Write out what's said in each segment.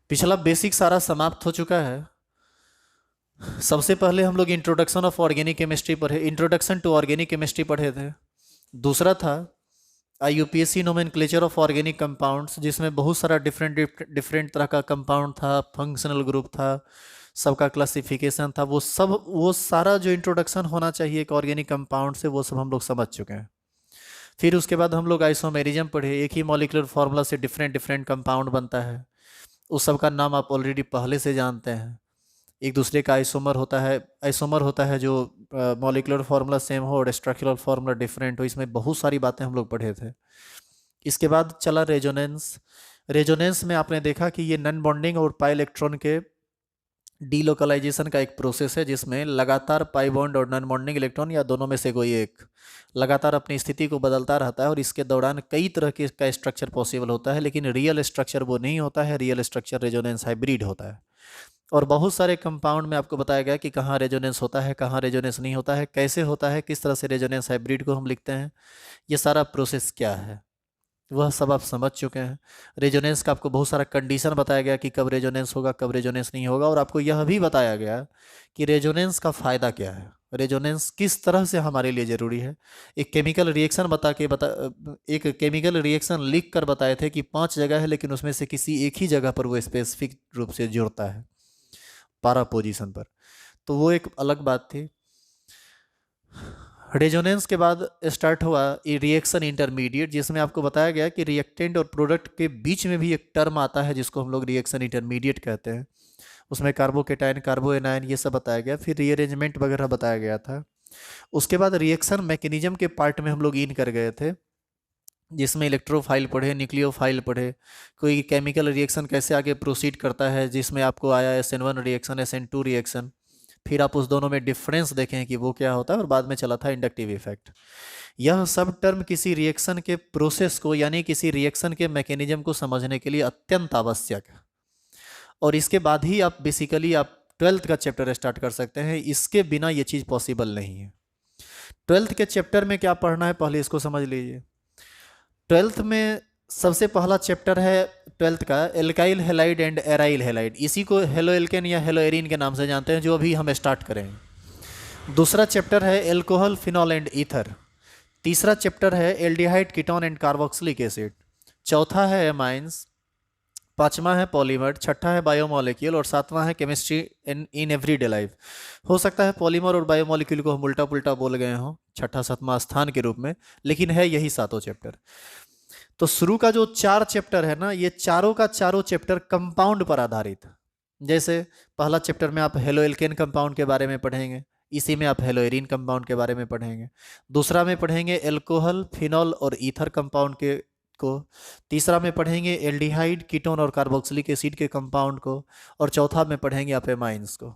पिछला बेसिक सारा समाप्त हो चुका है। सबसे पहले हम लोग इंट्रोडक्शन ऑफ ऑर्गेनिक केमिस्ट्री पढ़े, इंट्रोडक्शन टू ऑर्गेनिक केमिस्ट्री पढ़े थे। दूसरा था UPSC nomenclature of organic compounds, जिसमें बहुत सारा डिफरेंट डिफरेंट तरह का कंपाउंड था, फंक्शनल ग्रुप था, सबका क्लासिफिकेशन था। वो सारा जो इंट्रोडक्शन होना चाहिए एक ऑर्गेनिक कंपाउंड से, वो सब हम लोग समझ चुके हैं। फिर उसके बाद हम लोग आइसोमेरिज्म पढ़े, एक ही मॉलिक्यूलर फार्मूला से डिफरेंट डिफरेंट कंपाउंड बनता है। उस सब का नाम आप ऑलरेडी पहले से जानते हैं। एक दूसरे का आइसोमर होता है जो मॉलिक्यूलर फार्मूला सेम हो और स्ट्रक्चरल फार्मूला डिफरेंट हो। इसमें बहुत सारी बातें हम लोग पढ़े थे। इसके बाद चला रेजोनेंस। रेजोनेंस में आपने देखा कि ये नॉन बॉन्डिंग और पाई इलेक्ट्रॉन के डीलोकलाइजेशन का एक प्रोसेस है, जिसमें लगातार पाई बॉन्ड और नॉन बॉन्डिंग इलेक्ट्रॉन या दोनों में से कोई एक लगातार अपनी स्थिति को बदलता रहता है, और इसके दौरान कई तरह के का स्ट्रक्चर पॉसिबल होता है, लेकिन रियल स्ट्रक्चर वो नहीं होता है। रियल स्ट्रक्चर रेजोनेंस हाइब्रिड होता है। और बहुत सारे कंपाउंड में आपको बताया गया कि कहाँ रेजोनेंस होता है, कहाँ रेजोनेंस नहीं होता है, कैसे होता है, किस तरह से रेजोनेंस हाइब्रिड को हम लिखते हैं, ये सारा प्रोसेस क्या है, वह सब आप समझ चुके हैं। रेजोनेंस का आपको बहुत सारा कंडीशन बताया गया कि कब रेजोनेंस होगा, कब रेजोनेंस नहीं होगा, और आपको यह भी बताया गया कि रेजोनेंस का फ़ायदा क्या है, रेजोनेंस किस तरह से हमारे लिए ज़रूरी है। एक केमिकल रिएक्शन एक केमिकल रिएक्शन लिख कर बताए थे कि 5 जगह है, लेकिन उसमें से किसी एक ही जगह पर वो स्पेसिफिक रूप से जुड़ता है, पारा पोजीशन पर। तो वो एक अलग बात थी। रेजोनेंस के बाद स्टार्ट हुआ रिएक्शन इंटरमीडिएट, जिसमें आपको बताया गया कि रिएक्टेंट और प्रोडक्ट के बीच में भी एक टर्म आता है जिसको हम लोग रिएक्शन इंटरमीडिएट कहते हैं। उसमें कार्बोकेटाइन, कार्बोएनायन, ये सब बताया गया। फिर रीअरेंजमेंट वगैरह बताया गया था। उसके बाद रिएक्शन मैकेनिज्म के पार्ट में हम लोग इन कर गए थे, जिसमें इलेक्ट्रोफाइल पढ़े, न्यूक्लियोफाइल पढ़े, कोई केमिकल रिएक्शन कैसे आगे प्रोसीड करता है, जिसमें आपको आया SN1 रिएक्शन, SN2 रिएक्शन। फिर आप उस दोनों में डिफरेंस देखें कि वो क्या होता है, और बाद में चला था इंडक्टिव इफेक्ट। यह सब टर्म किसी रिएक्शन के प्रोसेस को, यानी किसी रिएक्शन के मैकेनिज्म को समझने के लिए अत्यंत आवश्यक है। और इसके बाद ही आप बेसिकली आप 12th का चैप्टर स्टार्ट कर सकते हैं। इसके बिना ये चीज़ पॉसिबल नहीं है। 12th के चैप्टर में क्या पढ़ना है, पहले इसको समझ लीजिए। 12th में सबसे पहला चैप्टर है 12th का alkyl halide and aryl halide. इसी को हेलो एल्केन या हेलो एरीन के नाम से जानते हैं, जो अभी हम स्टार्ट करेंगे। दूसरा चैप्टर है एल्कोहल, फिनॉल एंड ईथर। तीसरा चैप्टर है aldehyde, ketone and carboxylic acid. चौथा है एमाइंस। पांचवा है पॉलीमर। छठा है बायोमोलिक्यूल। और सातवां है केमिस्ट्री इन एवरीडे लाइफ। हो सकता है पॉलीमर और बायोमोलिक्यूल को हम उल्टा पुल्टा बोल गए हों छठा सातवां स्थान के रूप में, लेकिन है यही सातों चैप्टर। तो शुरू का जो 4 चैप्टर है ना, ये चारों का चारों चैप्टर कंपाउंड पर आधारित है। जैसे पहला चैप्टर में आप हेलो एल्केन कंपाउंड के बारे में पढ़ेंगे, इसी में आप हेलो एरीन कंपाउंड के बारे में पढ़ेंगे। दूसरा में पढ़ेंगे एल्कोहल, फिनॉल और ईथर कंपाउंड के को। तीसरा में पढ़ेंगे एल्डिहाइड, कीटोन और कार्बोक्सिलिक एसिड के कंपाउंड को। और चौथा में पढ़ेंगे आप एमाइंस को।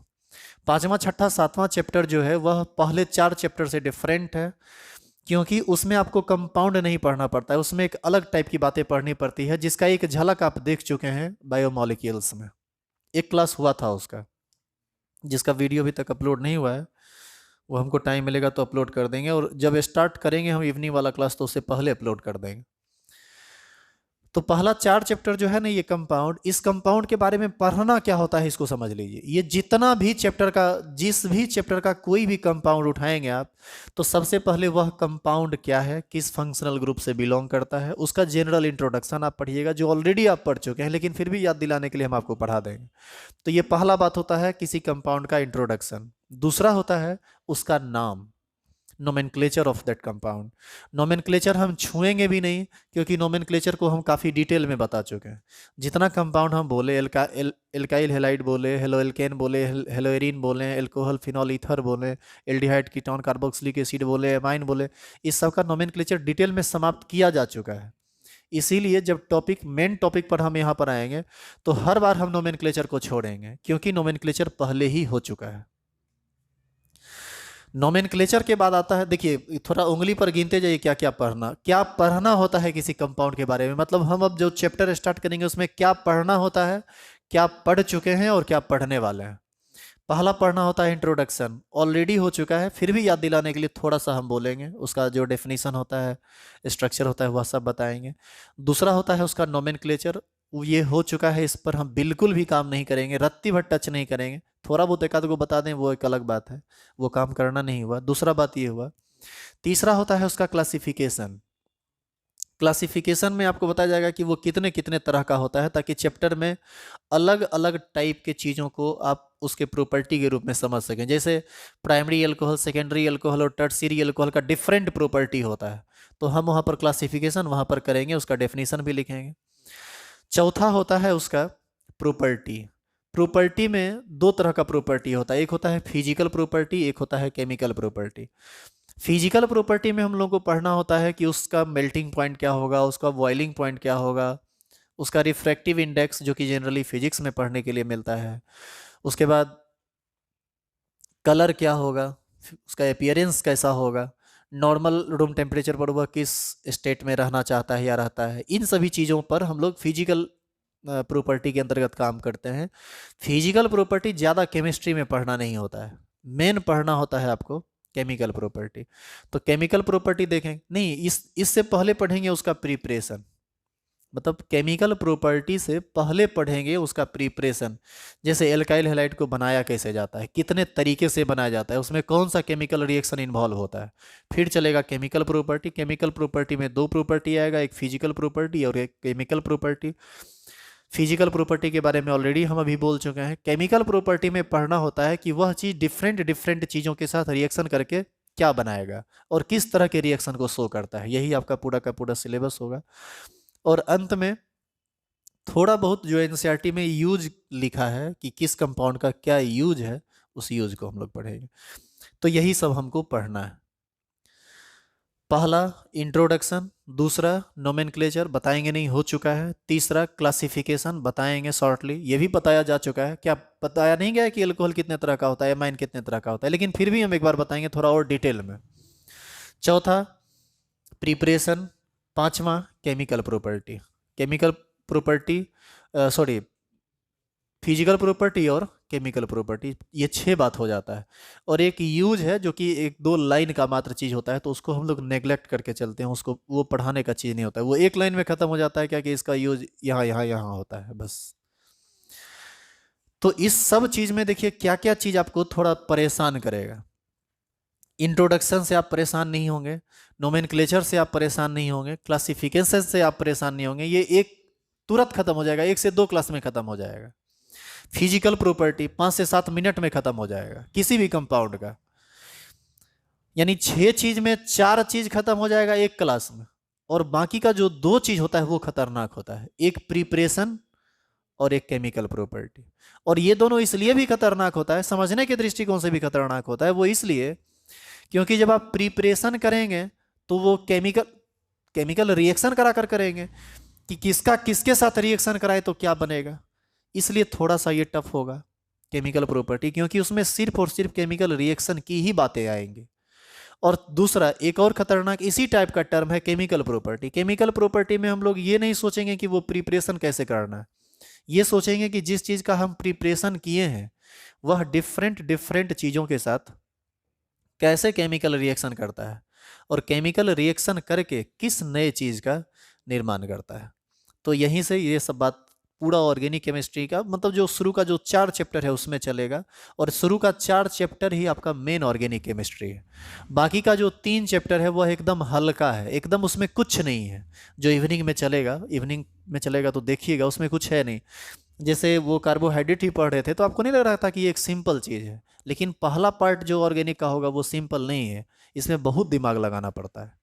पांचवा, छठा, सातवां चैप्टर जो है वह पहले 4 चैप्टर से डिफरेंट है, क्योंकि उसमें आपको कंपाउंड नहीं पढ़ना पड़ता है, उसमें एक अलग टाइप की बातें पढ़नी पड़ती है, जिसका एक झलक आप देख चुके हैं बायोमोलिक्यूल्स में। एक क्लास हुआ था उसका, जिसका वीडियो अभी तक अपलोड नहीं हुआ है। वो हमको टाइम मिलेगा तो अपलोड कर देंगे, और जब स्टार्ट करेंगे हम इवनिंग वाला क्लास तो उससे पहले अपलोड कर देंगे। तो पहला 4 चैप्टर जो है ना, ये कंपाउंड, इस कंपाउंड के बारे में पढ़ना क्या होता है इसको समझ लीजिए। ये जितना भी चैप्टर का, जिस भी चैप्टर का कोई भी कंपाउंड उठाएंगे आप, तो सबसे पहले वह कंपाउंड क्या है, किस फंक्शनल ग्रुप से बिलोंग करता है, उसका जनरल इंट्रोडक्शन आप पढ़िएगा, जो ऑलरेडी आप पढ़ चुके हैं, लेकिन फिर भी याद दिलाने के लिए हम आपको पढ़ा देंगे। तो ये पहला बात होता है किसी कंपाउंड का इंट्रोडक्शन। दूसरा होता है उसका नाम, nomenclature of that compound. Nomenclature हम छुएंगे भी नहीं, क्योंकि नोमेनक्लेचर को हम काफ़ी डिटेल में बता चुके हैं। जितना कंपाउंड हम बोले, एल्काइल हेलाइड बोले, हेलो एल्केन बोले, हेलो एरीन बोले, एल्कोहल, फिनॉल, ईथर बोले, एल्डिहाइड, कीटोन, कार्बोक्सिलिक एसिड बोले, एमाइन बोले, इस सब का नोमेनक्लेचर डिटेल में समाप्त किया जा चुका है। इसीलिए जब मेन टॉपिक पर हम यहाँ पर आएंगे, तो हर बार हम नोमेनक्लेचर को छोड़ेंगे, क्योंकि नोमेनक्लेचर पहले ही हो चुका है। नोमेनक्लेचर के बाद आता है, देखिए थोड़ा उंगली पर गिनते जाइए क्या पढ़ना होता है किसी कंपाउंड के बारे में। मतलब हम अब जो चैप्टर स्टार्ट करेंगे उसमें क्या पढ़ना होता है, क्या पढ़ चुके हैं और क्या पढ़ने वाले हैं। पहला पढ़ना होता है इंट्रोडक्शन, ऑलरेडी हो चुका है, फिर भी याद दिलाने के लिए थोड़ा सा हम बोलेंगे। उसका जो डेफिनेशन होता है, स्ट्रक्चर होता है, वह सब बताएंगे। दूसरा होता है उसका नोमेनक्लेचर, ये हो चुका है, इस पर हम बिल्कुल भी काम नहीं करेंगे, रत्ती भर टच नहीं करेंगे। थोड़ा बहुत एक आध को बता दें वो एक अलग बात है, वो काम करना नहीं हुआ। दूसरा बात ये हुआ। तीसरा होता है उसका क्लासिफिकेशन। क्लासिफिकेशन में आपको बताया जाएगा कि वो कितने कितने तरह का होता है, ताकि चैप्टर में अलग अलग टाइप के चीज़ों को आप उसके प्रॉपर्टी के रूप में समझ सकें। जैसे प्राइमरी अल्कोहल, सेकेंडरी अल्कोहल और टर्शियरी अल्कोहल का डिफरेंट प्रॉपर्टी होता है, तो हम वहाँ पर क्लासिफिकेशन वहाँ पर करेंगे, उसका डेफिनेशन भी लिखेंगे। चौथा होता है उसका प्रॉपर्टी। प्रॉपर्टी में दो तरह का प्रॉपर्टी होता है, एक होता है फिजिकल प्रॉपर्टी, एक होता है केमिकल प्रॉपर्टी। फिजिकल प्रॉपर्टी में हम लोग को पढ़ना होता है कि उसका मेल्टिंग पॉइंट क्या होगा, उसका बॉइलिंग पॉइंट क्या होगा, उसका रिफ्रैक्टिव इंडेक्स जो कि जनरली फिजिक्स में पढ़ने के लिए मिलता है। उसके बाद कलर क्या होगा, उसका अपीयरेंस कैसा होगा, नॉर्मल रूम टेम्परेचर पर वह किस स्टेट में रहना चाहता है या रहता है। इन सभी चीज़ों पर हम लोग फिजिकल प्रॉपर्टी के अंतर्गत काम करते हैं। फिजिकल प्रॉपर्टी ज़्यादा केमिस्ट्री में पढ़ना नहीं होता है, मेन पढ़ना होता है आपको केमिकल प्रॉपर्टी। तो केमिकल प्रॉपर्टी देखें नहीं, इससे पहले पढ़ेंगे उसका प्रिपरेशन, मतलब केमिकल प्रॉपर्टी से पहले पढ़ेंगे उसका प्रिपरेशन। जैसे एल्काइल हैलाइड को बनाया कैसे जाता है, कितने तरीके से बनाया जाता है, उसमें कौन सा केमिकल रिएक्शन इन्वॉल्व होता है। फिर चलेगा केमिकल प्रॉपर्टी। केमिकल प्रॉपर्टी में दो प्रॉपर्टी आएगा, एक फिजिकल प्रॉपर्टी और एक केमिकल प्रॉपर्टी। फिजिकल प्रॉपर्टी के बारे में ऑलरेडी हम अभी बोल चुके हैं। केमिकल प्रॉपर्टी में पढ़ना होता है कि वह चीज़ डिफरेंट डिफरेंट चीज़ों के साथ रिएक्शन करके क्या बनाएगा और किस तरह के रिएक्शन को शो करता है। यही आपका पूरा का पूरा सिलेबस होगा। और अंत में थोड़ा बहुत जो एनसीईआरटी में यूज लिखा है कि किस कंपाउंड का क्या यूज है, उस यूज को हम लोग पढ़ेंगे। तो यही सब हमको पढ़ना है। पहला इंट्रोडक्शन, दूसरा नोमेनक्लेचर बताएंगे नहीं, हो चुका है। तीसरा क्लासिफिकेशन बताएंगे शॉर्टली, ये भी बताया जा चुका है। क्या बताया नहीं गया कि अल्कोहल कितने तरह का होता है, एमाइन कितने तरह का होता है, लेकिन फिर भी हम एक बार बताएंगे थोड़ा और डिटेल में। चौथा प्रिपरेशन। पांचवा chemical property. Chemical property sorry physical property और केमिकल प्रॉपर्टी, ये छह बात हो जाता है। और एक यूज है जो कि एक दो लाइन का मात्र चीज़ होता है, तो उसको हम लोग नेग्लेक्ट करके चलते हैं, उसको वो पढ़ाने का चीज़ नहीं होता है, वो एक लाइन में ख़त्म हो जाता है क्या कि इसका यूज यहाँ यहाँ यहाँ होता है बस। तो इस सब चीज़ में देखिए क्या क्या चीज़ आपको थोड़ा परेशान करेगा। इंट्रोडक्शन से आप परेशान नहीं होंगे, नोमेनक्लेचर से आप परेशान नहीं होंगे, क्लासिफिकेशन से आप परेशान नहीं होंगे, ये एक तुरंत खत्म हो जाएगा, 1 से 2 क्लास में खत्म हो जाएगा। फिजिकल प्रॉपर्टी 5 से 7 मिनट में खत्म हो जाएगा किसी भी कंपाउंड का, यानी 6 चीज में 4 चीज खत्म हो जाएगा एक क्लास में। और बाकी का जो 2 चीज होता है वो खतरनाक होता है, एक प्रिपरेशन और एक केमिकल प्रॉपर्टी। और ये दोनों इसलिए भी खतरनाक होता है, समझने के दृष्टिकोण से भी खतरनाक होता है, वो इसलिए क्योंकि जब आप प्रिपरेशन करेंगे तो वो केमिकल केमिकल रिएक्शन करा कर करेंगे कि किसका किसके साथ रिएक्शन कराए तो क्या बनेगा। इसलिए थोड़ा सा ये टफ होगा केमिकल प्रॉपर्टी, क्योंकि उसमें सिर्फ और सिर्फ केमिकल रिएक्शन की ही बातें आएंगी। और दूसरा एक और खतरनाक इसी टाइप का टर्म है केमिकल प्रॉपर्टी। केमिकल प्रॉपर्टी में हम लोग ये नहीं सोचेंगे कि वो प्रिपरेशन कैसे करना है, ये सोचेंगे कि जिस चीज़ का हम प्रिपरेशन किए हैं वह डिफरेंट डिफरेंट चीज़ों के साथ कैसे केमिकल रिएक्शन करता है और केमिकल रिएक्शन करके किस नए चीज़ का निर्माण करता है। तो यहीं से ये सब बात पूरा ऑर्गेनिक केमिस्ट्री का मतलब जो शुरू का जो 4 चैप्टर है उसमें चलेगा। और शुरू का 4 चैप्टर ही आपका मेन ऑर्गेनिक केमिस्ट्री है। बाकी का जो 3 चैप्टर है वह एकदम हल्का है, एकदम उसमें कुछ नहीं है। जो इवनिंग में चलेगा, इवनिंग में चलेगा तो देखिएगा उसमें कुछ है नहीं। जैसे वो कार्बोहाइड्रेट ही पढ़ रहे थे तो आपको नहीं लग रहा था कि ये एक सिंपल चीज़ है, लेकिन पहला पार्ट जो ऑर्गेनिक का होगा वो सिंपल नहीं है, इसमें बहुत दिमाग लगाना पड़ता है।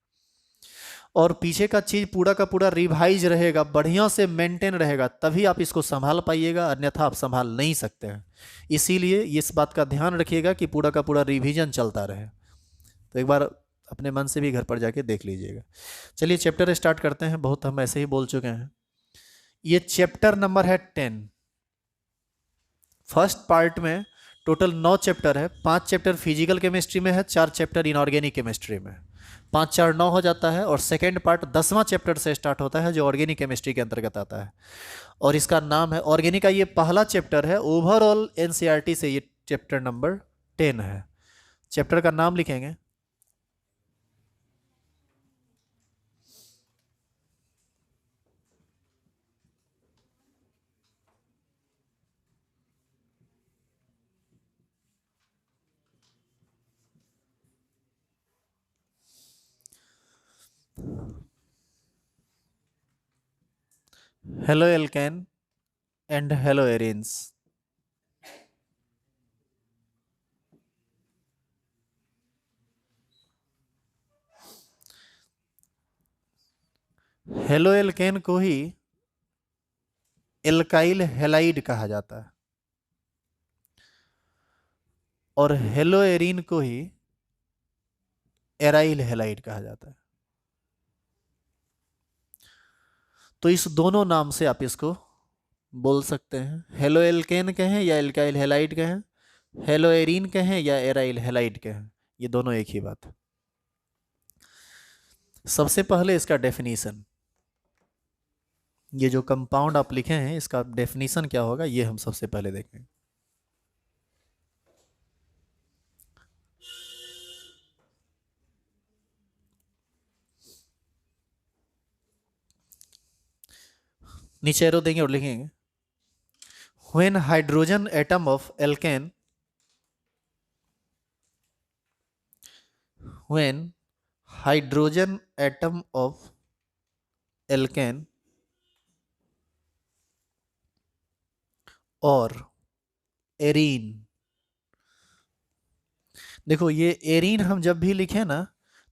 और पीछे का चीज़ पूरा का पूरा रिवाइज रहेगा, बढ़िया से मेंटेन रहेगा, तभी आप इसको संभाल पाइएगा, अन्यथा आप संभाल नहीं सकते हैं। इसीलिए इस बात का ध्यान रखिएगा कि पूरा का पूरा रिवीजन चलता रहे। तो एक बार अपने मन से भी घर पर जाके देख लीजिएगा। चलिए चैप्टर स्टार्ट करते हैं, बहुत हम ऐसे ही बोल चुके हैं। ये चैप्टर नंबर है 10। फर्स्ट पार्ट में टोटल 9 चैप्टर है, 5 चैप्टर फिजिकल केमिस्ट्री में है, 4 चैप्टर इनऑर्गेनिक केमिस्ट्री में। 5 4 9 हो जाता है। और सेकेंड पार्ट 10वां चैप्टर से स्टार्ट होता है जो ऑर्गेनिक केमिस्ट्री के अंतर्गत आता है, और इसका नाम है ऑर्गेनिक का ये पहला चैप्टर है। ओवरऑल एनसीईआरटी से ये चैप्टर नंबर 10 है। चैप्टर का नाम लिखेंगे hello alkane and halo arenes. Halo alkane को ही एल्काइल हैलाइड कहा जाता है और हेलो एरिन को ही एराइल हैलाइड कहा जाता है। तो इस दोनों नाम से आप इसको बोल सकते हैं, हेलो एल्केन कहें या एल्काइल हैलाइड कहें, हेलो एरिन कहें या एराइल हैलाइड कहें, ये दोनों एक ही बात है। सबसे पहले इसका डेफिनेशन, ये जो कंपाउंड आप लिखे हैं इसका डेफिनेशन क्या होगा ये हम सबसे पहले देखें। नीचे एरो देंगे और लिखेंगे when hydrogen atom of alkene, when hydrogen atom of alkene और एरीन, देखो ये एरीन हम जब भी लिखें ना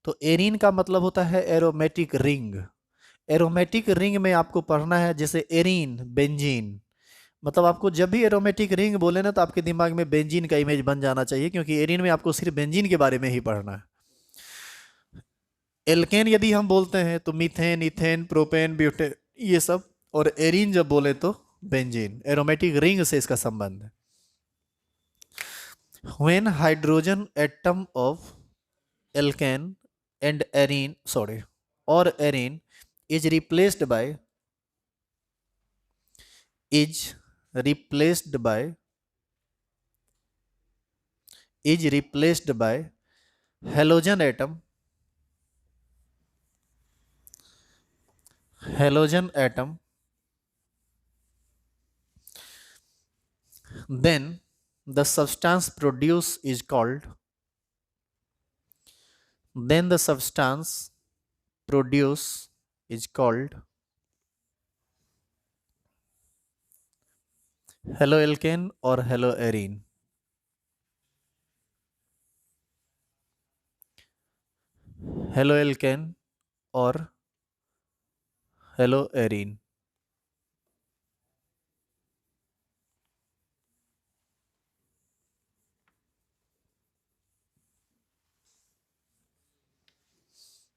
तो एरीन का मतलब होता है एरोमेटिक रिंग। एरोमेटिक रिंग में आपको पढ़ना है जैसे एरीन बेंजीन, मतलब आपको जब भी एरोमेटिक रिंग बोले ना तो आपके दिमाग में बेंजीन का इमेज बन जाना चाहिए, क्योंकि एरीन में आपको सिर्फ बेंजीन के बारे में ही पढ़ना है। एल्केन यदि हम बोलते हैं तो मीथेन, इथेन, प्रोपेन, ब्यूटेन ये सब, और एरीन जब बोले तो बेंजीन। एरोमेटिक रिंग से इसका संबंध है। When hydrogen atom of alkane and arene, sorry, or arene is replaced by, is replaced by, is replaced by halogen atom, halogen atom, then the substance produced is called, then the substance produced is called hello alkane और hello arene. Hello alkane और hello arene.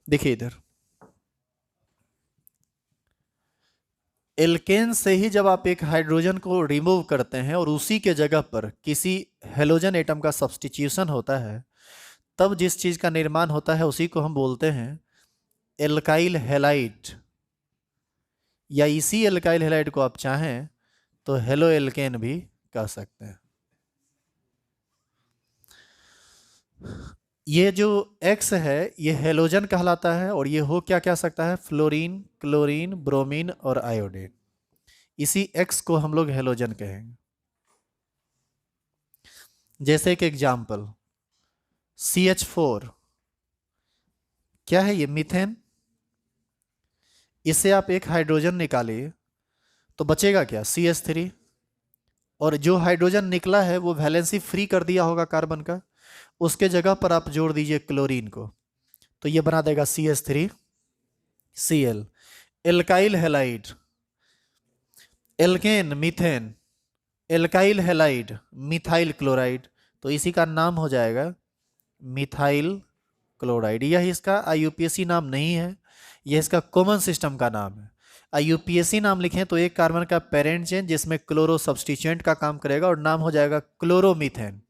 देखिए इधर, alkene से ही जब आप एक hydrogen को remove करते हैं और उसी के जगह पर किसी हेलोजन एटम का सब्स्टिट्यूशन होता है, तब जिस चीज का निर्माण होता है उसी को हम बोलते हैं एल्काइल हैलाइड, या इसी एल्काइल हैलाइड को आप चाहें तो हेलो एल्केन भी कह सकते हैं। ये जो X है ये हेलोजन कहलाता है और ये हो क्या क्या सकता है, फ्लोरीन, क्लोरीन, ब्रोमीन और आयोडीन। इसी X को हम लोग हेलोजन कहेंगे। जैसे एक एग्जाम्पल CH4, क्या है ये, मीथेन। इससे आप एक हाइड्रोजन निकालिए तो बचेगा क्या, CH3, और जो हाइड्रोजन निकला है वो वैलेंसी फ्री कर दिया होगा कार्बन का, उसके जगह पर आप जोड़ दीजिए क्लोरीन को तो ये बना देगा CH3Cl। Alkyl halide, alkane methane, alkyl halide methyl chloride, तो इसी का नाम हो जाएगा मिथाइल क्लोराइड। यह इसका IUPAC नाम नहीं है, यह इसका कॉमन सिस्टम का नाम है। IUPAC नाम लिखें तो एक कार्बन का पेरेंट चेन जिसमें क्लोरो सब्सटीट्यूएंट का काम करेगा और नाम हो जाएगा क्लोरोमीथेन।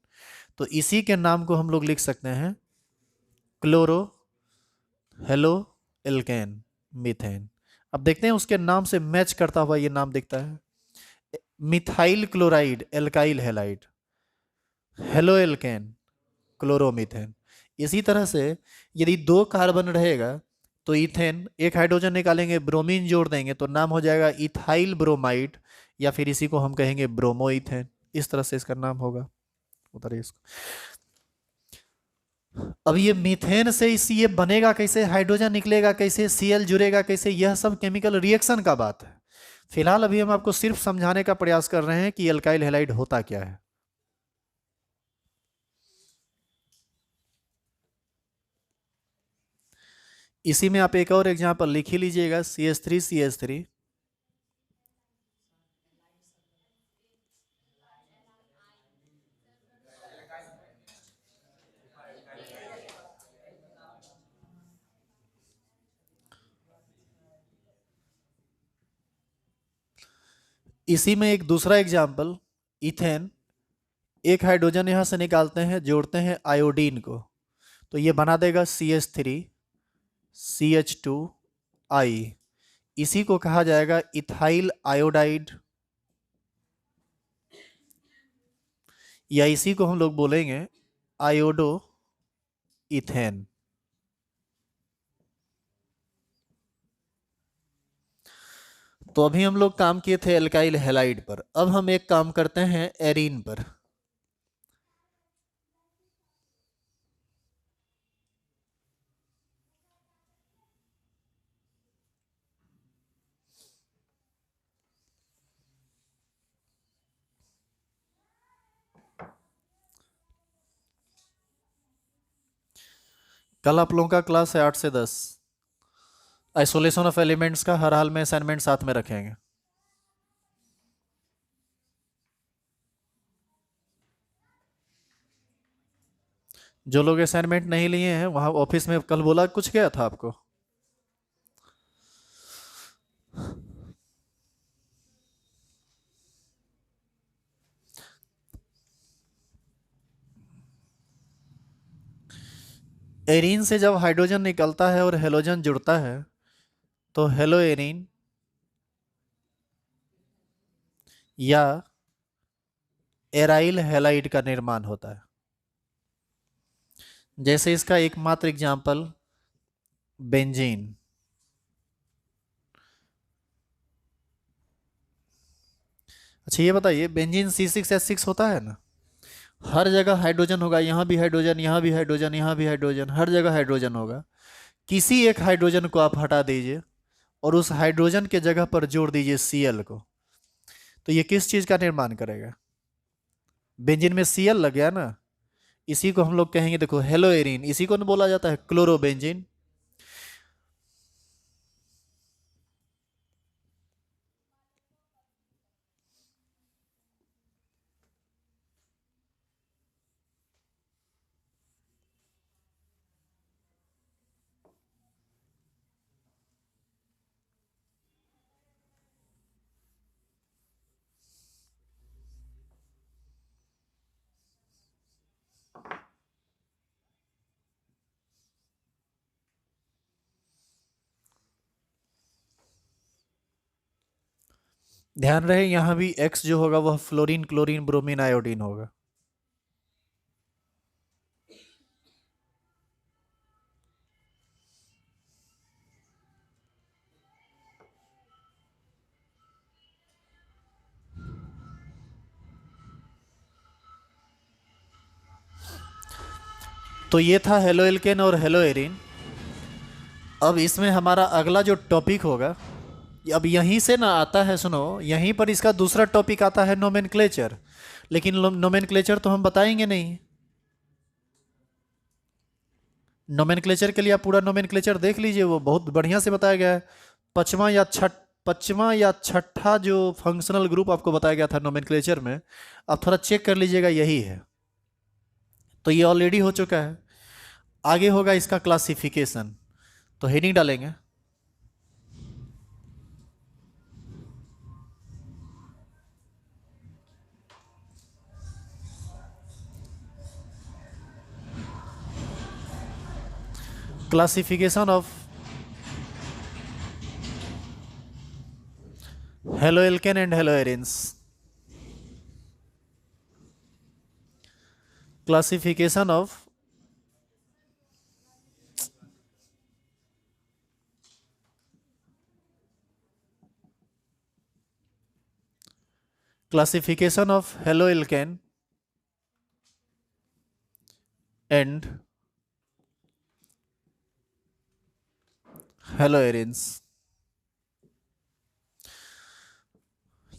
तो इसी के नाम को हम लोग लिख सकते हैं क्लोरो हेलो एल्केन मीथेन। अब देखते हैं उसके नाम से मैच करता हुआ ये नाम दिखता है, methyl chloride alkyl halide, halo alkane chloromethane. इसी तरह से यदि दो कार्बन रहेगा तो इथेन, एक हाइड्रोजन निकालेंगे ब्रोमीन जोड़ देंगे तो नाम हो जाएगा इथाइल ब्रोमाइड, या फिर इसी को हम कहेंगे ब्रोमोइथेन। इस तरह से इसका नाम होगा। उतारिए इसको। अब ये मीथेन से इस ये बनेगा कैसे, हाइड्रोजन निकलेगा कैसे, Cl जुड़ेगा कैसे, यह सब केमिकल रिएक्शन का बात है। फिलहाल अभी हम आपको सिर्फ समझाने का प्रयास कर रहे हैं कि अल्काइल हैलाइड होता क्या है। इसी में आप एक और एग्जांपल लिख ही लीजिएगा, CH3CH3। इसी में एक दूसरा एग्जांपल, इथेन। एक हाइड्रोजन यहां से निकालते हैं, जोड़ते हैं आयोडीन को, तो ये बना देगा CH3CH2I। इसी को कहा जाएगा इथाइल आयोडाइड, या इसी को हम लोग बोलेंगे आयोडो इथेन। तो अभी हम लोग काम किए थे एल्काइल हैलाइड पर, अब हम एक काम करते हैं एरीन पर। कल आप लोगों का क्लास है 8 से 10। आइसोलेशन ऑफ एलिमेंट्स का हर हाल में असाइनमेंट साथ में रखेंगे। जो लोग असाइनमेंट नहीं लिए हैं, वहां ऑफिस में कल बोला कुछ गया था आपको। एरीन से जब हाइड्रोजन निकलता है और हेलोजन जुड़ता है, तो हेलो एरीन या एराइल हैलाइड का निर्माण होता है। जैसे इसका एकमात्र एग्जाम्पल बेंजीन। अच्छा ये बताइए, बेंजीन C6H6 होता है ना, हर जगह हाइड्रोजन होगा, यहाँ भी हाइड्रोजन, यहाँ भी हाइड्रोजन, यहाँ भी हाइड्रोजन, हर जगह हाइड्रोजन होगा। किसी एक हाइड्रोजन को आप हटा दीजिए और उस हाइड्रोजन के जगह पर जोड़ दीजिए Cl को, तो ये किस चीज का निर्माण करेगा? बेंजीन में Cl लग गया ना, इसी को हम लोग कहेंगे, देखो हेलो एरीन, इसी को न बोला जाता है क्लोरोबेंजीन। ध्यान रहे यहां भी X जो होगा वह फ्लोरीन, क्लोरीन, ब्रोमीन, आयोडीन होगा। तो ये था हेलो एल्केन और हेलो एरीन। अब इसमें हमारा अगला जो टॉपिक होगा, अब यहीं से ना आता है, सुनो, यहीं पर इसका दूसरा टॉपिक आता है नोमेनक्लेचर। लेकिन नोमेनक्लेचर तो हम बताएंगे नहीं। नोमेनक्लेचर के लिए आप पूरा नोमेनक्लेचर देख लीजिए, वो बहुत बढ़िया से बताया गया है। पांचवा या छठ पांचवा या छठा जो फंक्शनल ग्रुप आपको बताया गया था नोमेनक्लेचर में, आप थोड़ा चेक कर लीजिएगा, यही है। तो ये ऑलरेडी हो चुका है। आगे होगा इसका क्लासिफिकेशन, तो हेडिंग डालेंगे classification of halo alkane and halo arenes. Classification of classification of haloalkane and hello arenes.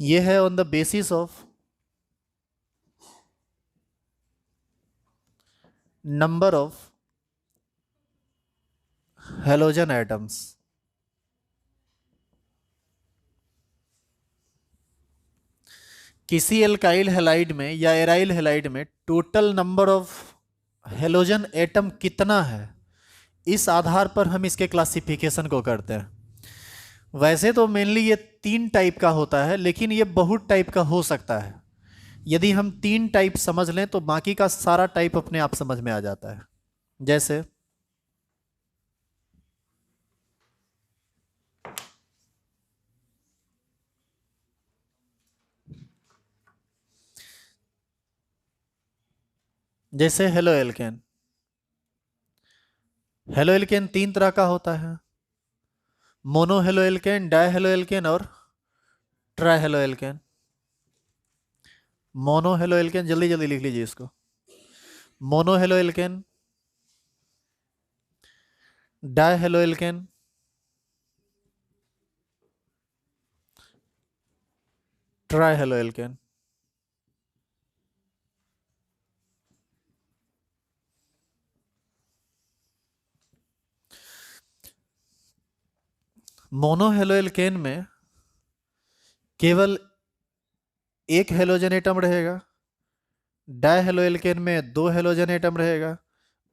ये है on the basis of number of halogen atoms. किसी एल्काइल हैलाइड में या एराइल हैलाइड में total number of halogen atom कितना है, इस आधार पर हम इसके क्लासिफिकेशन को करते हैं। वैसे तो मेनली ये 3 टाइप का होता है, लेकिन ये बहुत टाइप का हो सकता है। यदि हम 3 टाइप समझ लें तो बाकी का सारा टाइप अपने आप समझ में आ जाता है। जैसे जैसे हेलो एल्केन। हेलो एल्केन 3 तरह का होता है, mono halo alkane, di halo alkane और tri halo alkane. Mono halo alkane, जल्दी जल्दी लिख लीजिए इसको। Mono halo alkane, di halo alkane, tri halo alkane. Mono halo alkane में केवल एक हेलोजन एटम रहेगा, डाई हेलो एल्केन में 2 हेलोजन एटम रहेगा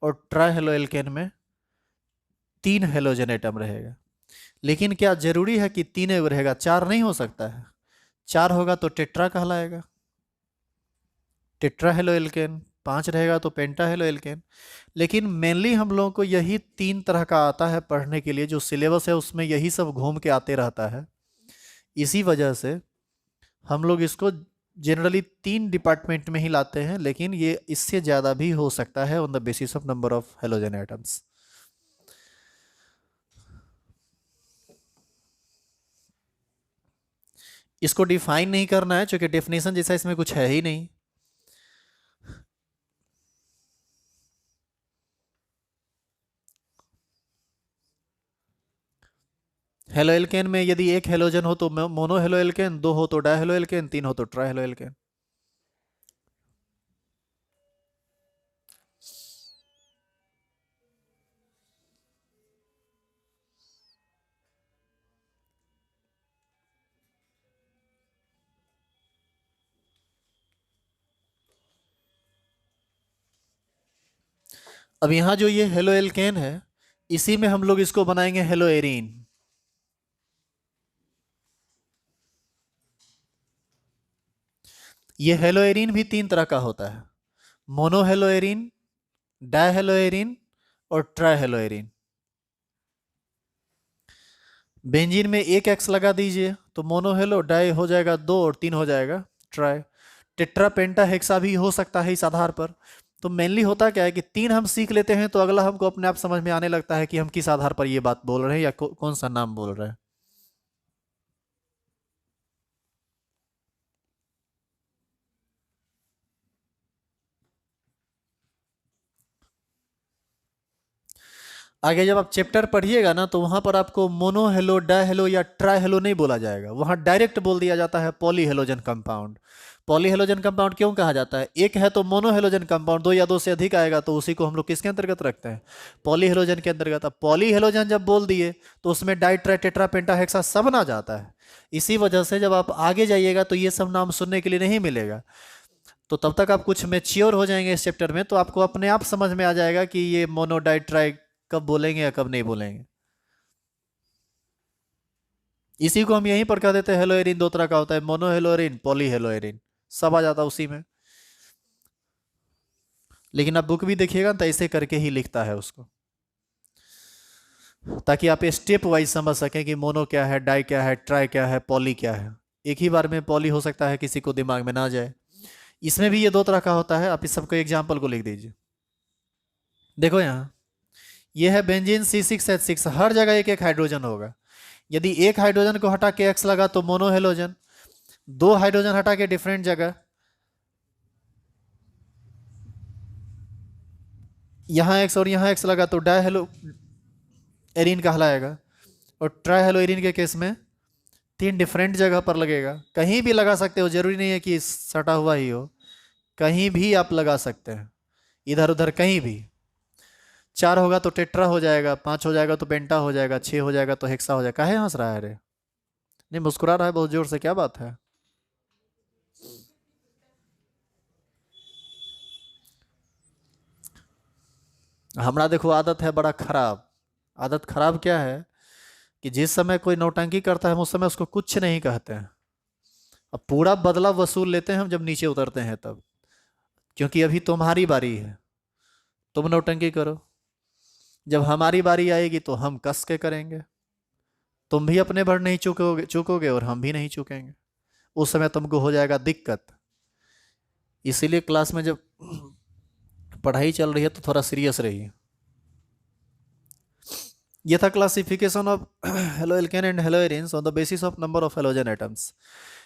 और ट्राई हेलो एल्केन में 3 हेलोजन एटम रहेगा। लेकिन क्या जरूरी है कि 3 रहेगा? 4 नहीं हो सकता है। 4 होगा तो टेट्रा कहलाएगा, टेट्रा हेलो एल्केन। 5 रहेगा तो पेंटा हेलो एल्केन। लेकिन मेनली हम लोगों को यही 3 तरह का आता है पढ़ने के लिए, जो सिलेबस है उसमें यही सब घूम के आते रहता है। इसी वजह से हम लोग इसको जनरली 3 डिपार्टमेंट में ही लाते हैं, लेकिन ये इससे ज़्यादा भी हो सकता है on the basis of number of halogen atoms. इसको डिफाइन नहीं करना है, क्योंकि डेफिनेशन जैसा इसमें कुछ है ही नहीं। हेलो एल्केन में यदि एक हेलोजन हो तो मोनो हेलो एल्केन, 2 हो तो डाई हेलो एल्केन, 3 हो तो ट्राई हेलो एल्केन। अब यहाँ जो ये हेलो एल्केन है, इसी में हम लोग इसको बनाएंगे हेलो एरीन। ये हेलो एरीन भी 3 तरह का होता है, mono hello arene, die hello arene और ट्राई हेलो एरीन। बेंजीन में एक एक्स लगा दीजिए तो मोनो हेलो, डाई हो जाएगा 2 और 3 हो जाएगा ट्राई। टेट्रा पेंटा हेक्सा भी हो सकता है इस आधार पर। तो मेनली होता क्या है कि 3 हम सीख लेते हैं तो अगला हमको अपने आप समझ में आने लगता है कि हम किस आधार पर ये बात बोल रहे हैं या कौन सा नाम बोल रहे हैं। आगे जब आप चैप्टर पढ़िएगा ना, तो वहां पर आपको मोनो हेलो, डाई हेलो या ट्राई हेलो नहीं बोला जाएगा, वहां डायरेक्ट बोल दिया जाता है poly halogen compound. Poly halogen compound क्यों कहा जाता है? एक है तो मोनो हेलोजन कंपाउंड, 2 या 2 से अधिक आएगा तो उसी को हम लोग किसके अंतर्गत रखते हैं? पॉली हेलोजन के अंतर्गत। अब पॉली हेलोजन जब बोल दिए तो उसमें डाई, ट्राई, टेट्रा, पेंटा, हेक्सा सब ना जाता है। इसी वजह से जब आप आगे जाइएगा तो ये सब नाम सुनने के लिए नहीं मिलेगा। तो तब तक आप कुछ मेच्योर हो जाएंगे इस चैप्टर में, तो आपको अपने आप समझ में आ जाएगा कि ये मोनो, डाई, ट्राई कब बोलेंगे या कब नहीं बोलेंगे। इसी को हम यहीं पर कह देते हैं हेलो एरिन 2 तरह का होता है, mono hello Erin, poly hello Erin, सब आ जाता है उसी में। लेकिन आप बुक भी देखिएगा तो ऐसे करके ही लिखता है उसको, ताकि आप स्टेप वाइज समझ सकें कि मोनो क्या है, डाई क्या है, ट्राई क्या है, पॉली क्या है। एक ही बार में पॉली हो सकता है किसी को दिमाग में ना जाए। इसमें भी ये 2 तरह का होता है। आप इस सबको एग्जाम्पल को लिख दीजिए। देखो यहाँ, ये है बेंजीन C6H6, हर जगह एक एक हाइड्रोजन होगा। यदि एक हाइड्रोजन को हटा के एक्स लगा तो मोनो हेलोजन, 2 हाइड्रोजन हटा के डिफरेंट जगह, यहाँ एक्स और यहाँ एक्स लगा तो डाई हेलो एरीन कहलाएगा। और ट्राइहेलोइरिन के केस में 3 डिफरेंट जगह पर लगेगा। कहीं भी लगा सकते हो, जरूरी नहीं है कि सटा हुआ ही हो, कहीं भी आप लगा सकते हैं, इधर उधर कहीं भी। 4 होगा तो टेट्रा हो जाएगा, 5 हो जाएगा तो पेंटा हो जाएगा, 6 हो जाएगा तो हेक्सा हो जाएगा। काहे हंस रहा है रे? नहीं, मुस्कुरा रहा है बहुत जोर से, क्या बात है? हमारा देखो आदत है बड़ा खराब। आदत खराब क्या है कि जिस समय कोई नौटंकी करता है हम उस समय उसको कुछ नहीं कहते हैं। अब पूरा बदला वसूल लेते हैं हम जब नीचे उतरते हैं तब, क्योंकि अभी तुम्हारी बारी है, तुम नौटंकी करो। जब हमारी बारी आएगी तो हम कस के करेंगे। तुम भी अपने भर नहीं चूकोगे चूकोगे और हम भी नहीं चूकेंगे। उस समय तुमको हो जाएगा दिक्कत। इसीलिए क्लास में जब पढ़ाई चल रही है तो थोड़ा सीरियस रहिए। ये था classification of halo alkane and halo arenes on the basis of number of halogen atoms.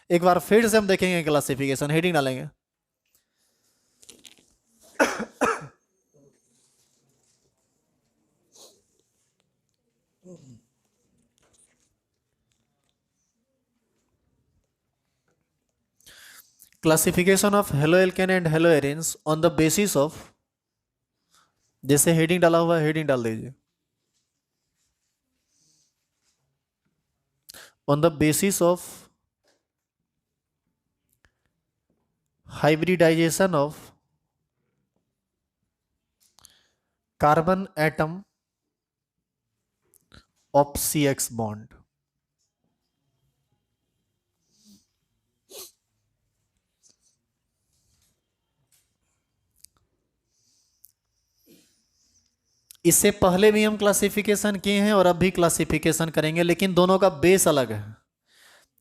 एक बार फिर से हम देखेंगे क्लासिफिकेशन, हेडिंग डालेंगे। Classification of halo alkane and halo arenes on the basis of, जैसे हेडिंग डाला हुआ है हेडिंग डाल दीजिए। On the basis of hybridization of carbon atom of CX bond. इससे पहले भी हम क्लासिफिकेशन किए हैं और अब भी क्लासिफिकेशन करेंगे, लेकिन दोनों का बेस अलग है।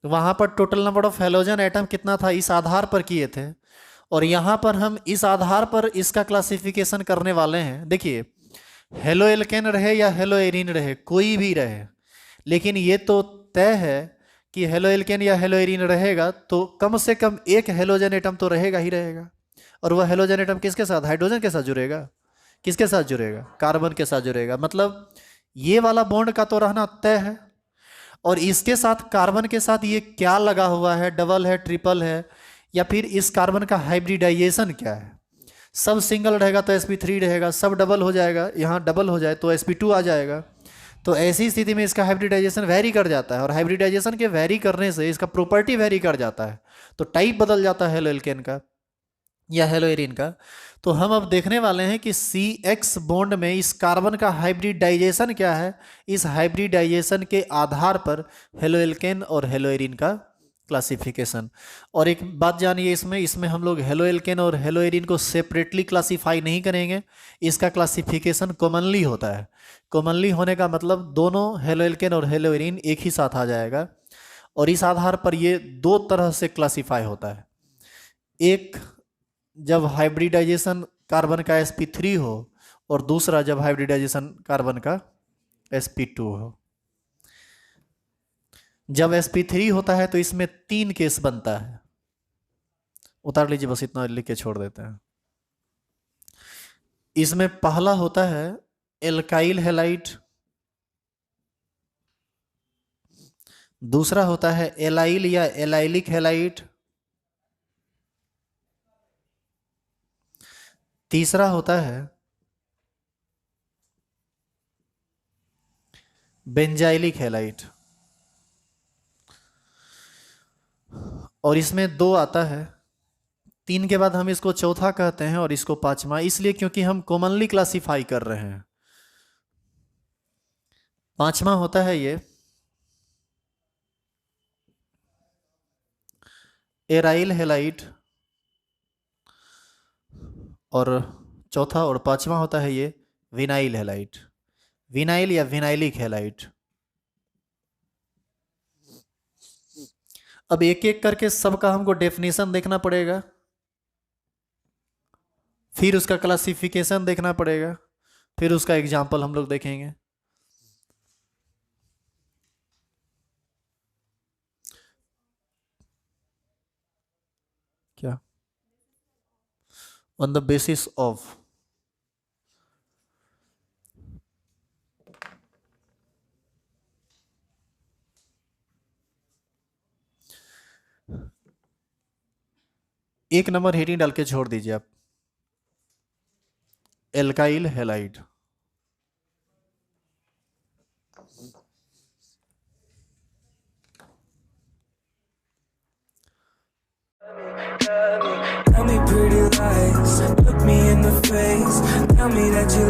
वहां पर total number of halogen atom कितना था इस आधार पर किए थे, और यहां पर हम इस आधार पर इसका क्लासिफिकेशन करने वाले हैं। देखिए, हेलो एल्केन रहे या हेलो एरीन रहे, कोई भी रहे, लेकिन ये तो तय है कि हेलो एल्केन या हेलो एरीन रहेगा तो कम से कम एक हेलोजन एटम तो रहेगा ही रहेगा। और वह हेलोजन एटम किसके साथ, हाइड्रोजन के साथ जुड़ेगा। किसके साथ जुड़ेगा, कार्बन के साथ जुड़ेगा। मतलब ये वाला बॉन्ड का तो रहना तय है, और इसके साथ कार्बन के साथ ये क्या लगा हुआ है, डबल है, ट्रिपल है, या फिर इस कार्बन का हाइब्रिडाइजेशन क्या है। सब सिंगल रहेगा तो sp3 रहेगा, सब डबल हो जाएगा, यहाँ डबल हो जाए तो sp2 आ जाएगा। तो ऐसी स्थिति में इसका हाइब्रिडाइजेशन वेरी कर जाता है, और हाइब्रिडाइजेशन के वेरी करने से इसका प्रॉपर्टी वेरी कर जाता है, तो टाइप बदल जाता है हेलो एल्केन का या हेलो एरीन का। तो हम अब देखने वाले हैं कि CX बॉन्ड में इस कार्बन का हाइब्रिडाइजेशन क्या है। इस हाइब्रिडाइजेशन के आधार पर हेलो एल्केन और हेलो एरीन का क्लासिफिकेशन। और एक बात जानिए, इसमें इसमें हम लोग हेलो एल्केन और हेलो एरीन को सेपरेटली क्लासीफाई नहीं करेंगे। इसका क्लासिफिकेशन कॉमनली होता है। कॉमनली होने का मतलब दोनों हेलो एल्केन और हेलो एरीन एक ही साथ आ जाएगा, और इस आधार पर ये दो तरह से क्लासीफाई होता है। एक, जब हाइब्रिडाइजेशन कार्बन का sp3 हो, और दूसरा जब हाइब्रिडाइजेशन कार्बन का sp2 हो। जब sp3 होता है तो इसमें 3 केस बनता है। उतार लीजिए, बस इतना लिख के छोड़ देते हैं। इसमें पहला होता है एल्काइल हैलाइड, दूसरा होता है एलाइल या एलाइलिक हैलाइड, तीसरा होता है बेंजाइलिक हैलाइड, और इसमें 2 आता है। 3 के बाद हम इसको चौथा कहते हैं और इसको पांचवा, इसलिए क्योंकि हम कॉमनली क्लासीफाई कर रहे हैं। पांचवा होता है ये एराइल हैलाइड, और चौथा और पांचवा होता है ये विनाइल हैलाइड, विनाइल या विनाइलिक हैलाइड। अब एक एक करके सबका हमको डेफिनेशन देखना पड़ेगा, फिर उसका क्लासिफिकेशन देखना पड़ेगा, फिर उसका एग्जाम्पल हम लोग देखेंगे। क्या? ऑन द बेसिस ऑफ, एक नंबर हेडिंग डाल के छोड़ दीजिए आप, alkyl halide. Tell me pretty lies, look me in the face, tell me that you